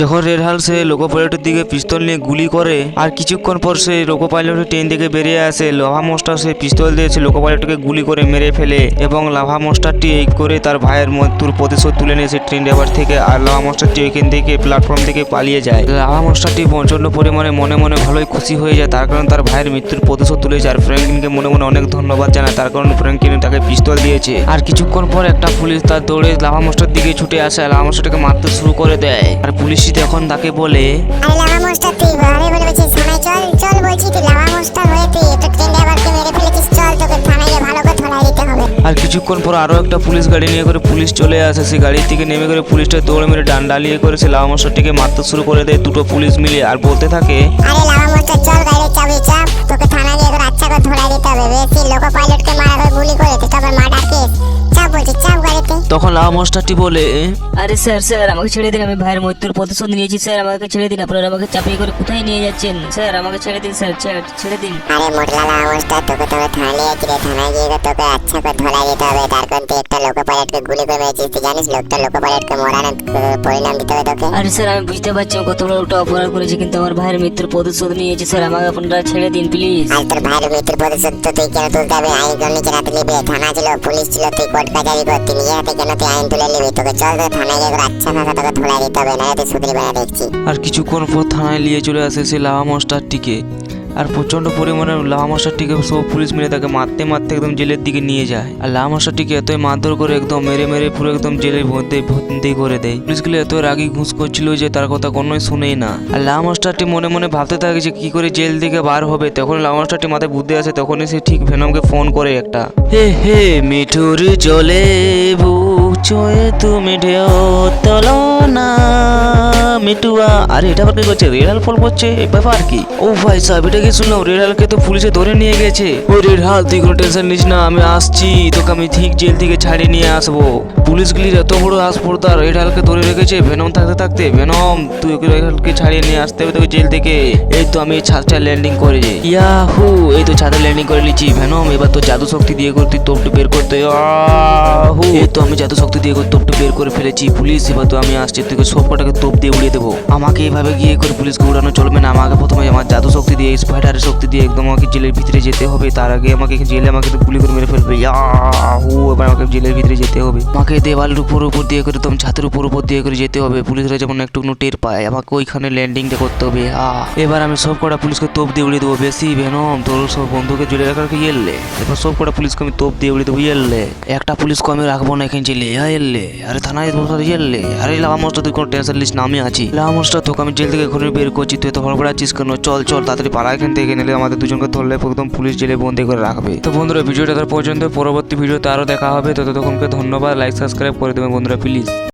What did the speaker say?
যখন রেডহাল সে লোকো পাইলটের দিকে পিস্তল নিয়ে গুলি করে আর কিছুক্ষণ পর সে লোকো পাইলটের ট্রেন থেকে বেরিয়ে আসে, লাভা মস্টার সে পিস্তল দিয়ে সে লোকো পাইলটকে গুলি করে মেরে ফেলে এবং লাভা মস্টারটি এই করে তার ভাইয়ের মৃত্যুর প্রতিশোধ তুলে নিয়ে সে ট্রেন ড্রাইভার থেকে আর লাভা মস্টারটি ওইখান থেকে প্ল্যাটফর্ম থেকে পালিয়ে যায়। লাভা মস্টারটি প্রচন্ড পরিমাণে মনে মনে ভালোই খুশি হয়ে যায়, তার কারণ তার ভাইয়ের মৃত্যুর প্রতিশোধ তুলেছে আর ফ্র্যাঙ্কলিনকে মনে মনে অনেক ধন্যবাদ জানায়, তার কারণ ফ্র্যাঙ্কলিন তাকে পিস্তল দিয়েছে। আর কিছুক্ষণ পর একটা পুলিশ তার দৌড়ে লাভা মস্টার দিকে ছুটে আসে, লাভা মস্টারটাকে মারতে শুরু করে দেয় আর পুলিশটি তখন তাকে বলে, আরে লাভা মস্টার তুই ঘরে বলে বলছিস থানায় চল চল, বলছি তুই লাভা মস্টার হয়ে তুই একটা ট্রেন ড্রাইভারকে মেরে ফেলেছিস, চল তোকে থানায় গিয়ে ভালো করে ধরাই দিতে হবে। আর কিছুক্ষণ পর আরো একটা পুলিশ গাড়ি নিয়ে করে পুলিশ চলে আসে, সে গাড়ি থেকে নেমে করে পুলিশটা দৌড়ে মেরে ডালিয়ে করে সে লাভা মস্টারটিকে মারতে শুরু করে দেয় দুটো পুলিশ মিলে আর বলতে থাকে, আরে লাভা মস্টার চল গাড়ির চাবি চাপ, তোকে থানায় গিয়ে করে আচ্ছা করে ধরাই দিতে হবে, বেশি লোকো পাইলটকে মারা করে গুলি করে তুই তবে মার্ডার কেস, চাপ বলছি চাপ গাড়িতে। তখন লাভা মস্টারটি বলে, আরে স্যার স্যার আমাকে ছেড়ে দিন, আমি ভাইয়ের মৃত্যুর প্রতিশোধ নিয়েছি স্যার, আমাকে ছেড়ে দিন, আপনারা আমাকে চাপিয়ে করে কোথায় নিয়ে যাচ্ছেন স্যার, আমাকে ছেড়ে দিন স্যার, ছেড়ে দিন। আরে মোটলা লাভা মস্টার তোকে থানায় নিয়েছি রে, থানায় গিয়ে তোকে আচ্ছা করে ধরাই দিতে হবে, তার কারণ তুই একটা লোকো পাইলটকে গুলি করে মেরেছিস, তুই জানিস লোকটা লোকো পাইলটকে মরানোর পরিণাম দিতে হবে তোকে। আরে স্যার আমি বুঝতে পারছি আমি কত বড় একটা অপরাধ করেছি, কিন্তু আমার ভাইয়ের মৃত্যুর প্রতিশোধ নিয়েছি স্যার, আমাকে আপনারা ছেড়ে দিন প্লিজ। আর তোর ভাইয়ের মৃত্যুর প্রতিশোধ তো তুই কেন তুলতে হবে, আইন কেন নিচে রাতে নিবি, থানা ছিল পুলিশ ছিল, তুই কোর্ট কাচারি করতি, নিজে হাতে কেন তুই আইন তুলে নিবি, তোকে চল তোকে থানায় গিয়ে করে আচ্ছা ভাষা তোকে ধরাই দিতে হবে, না তুই সুধরি বেড়া দেখছি। আর কিছুক্ষণ পর থানায় নিয়ে চলে আসে সে লাভা মস্টারটিকে আর প্রচন্ড পরিমাণে লাভা মস্টারটিকে সব পুলিশ মিলে তাকে মারতে মারতে একদম জেলের দিকে নিয়ে যায় আর লাভা মস্টারটিকে এতই মারধর করে একদম মেরে মেরে পুরো একদম জেলের মধ্যে ভর্তি করে দেয়। পুলিশগুলো এত রাগি ঘুষ করছিল যে তার কথা কোনোই শুনেই না আর লাভা মস্টারটি মনে মনে ভাবতে থাকে যে কি করে জেল থেকে বার হবে। তখন লাভা মস্টারটি মাথায় বুদ্ধি আসে, তখনই সে ঠিক ভেনমকে ফোন করে একটা, হে হে মিঠুর জলে বুক চয়ে তুমি ঢেউ তোলো না মিটুয়া। আরে এটা আবার কি করছে, রেডাল ফল করছে, এই ব্যাপার কি? ও ভাই সাহেব এটা কি শুনলাম, রেডালকে তো পুলিশে ধরে নিয়ে গেছে। ও রেডাল তুই কোনো টেনশন নিস না, আমি আসছি, তোকে আমি ঠিক জেল থেকে ছাড়িয়ে নিয়ে আসবো। পুলিশগুলির এত বড় আসপর্দা, রেডালকে ধরে রেখেছে ভেনম থাকতে থাকতে। ভেনম তুই ওকে রেডালকে ছাড়িয়ে নিয়ে আসতে হবে তোকে জেল থেকে। এই তো আমি ছাদটা ল্যান্ডিং করেছি, ইয়াহু এই তো ছাদে ল্যান্ডিং করে নিচ্ছি। ভেনম এবার তো জাদু শক্তি দিয়ে করে তুই তোপটা বের করতে, ইয়াহু এই তো আমি জাদু শক্তি দিয়ে করে তোপটা বের করে ফেলেছি। পুলিশ এবার তো আমি আসছি, তোকে সব কটাকে তোপ দিয়ে উড়িয়ে দেবো। আমাকে এইভাবে গিয়ে করে পুলিশকে উড়ানো চলবে না, আমাকে প্রথমে আমার জাদু শক্তি দিয়ে স্পাইডারের শক্তি দিয়ে একদম আমাকে জেলের ভিতরে যেতে হবে। তার আগে আমাকে জেলে আমাকে তো গুলি করে মেরে ফেলবে, ইয়াহু এবার আমাকে জেলের ভিতরে যেতে হবে। আমাকে দেওয়ালের উপর দিয়ে করে একদম ছাদের উপর দিয়ে করে যেতে হবে। পুলিশরা যেমন একটু টের পায়, আমাকে ওইখানে ল্যান্ডিংটা করতে হবে। এবার আমি সব কটা পুলিশকে তোপ দিয়ে উড়িয়ে দেবো। বেশি ভেনম তোর সব বন্ধুকে জেলে রাখার ইয়েলে, এবার সব কটা পুলিশকে আমি তোপ দিয়ে উড়িয়ে দেবো। ইয়েলে একটা পুলিশ কমে রাখবো না এখানে জেলে, এলে আরে থানায় ইয়েলে। আরে লাভা মস্টার তুই কোনো টেনশন লিস না, আমি আছি। লাভা মস্টার তোকে আমি জেল থেকে ঘুরে বের করছি, তুই তো হড়বড়াচ্ছিস কেন? চল চল তাড়াতাড়ি পালা এখান থেকে, নিলে আমাদের দুজনকে ধরলে একদম পুলিশ জেলে বন্দি করে রাখবে। তো বন্ধুরা ভিডিওটা তার পর্যন্ত, পরবর্তী ভিডিওতে আরও দেখা হবে। ততক্ষণকে ধন্যবাদ, লাইক সাবস্ক্রাইব করে দেবেন বন্ধুরা প্লিজ।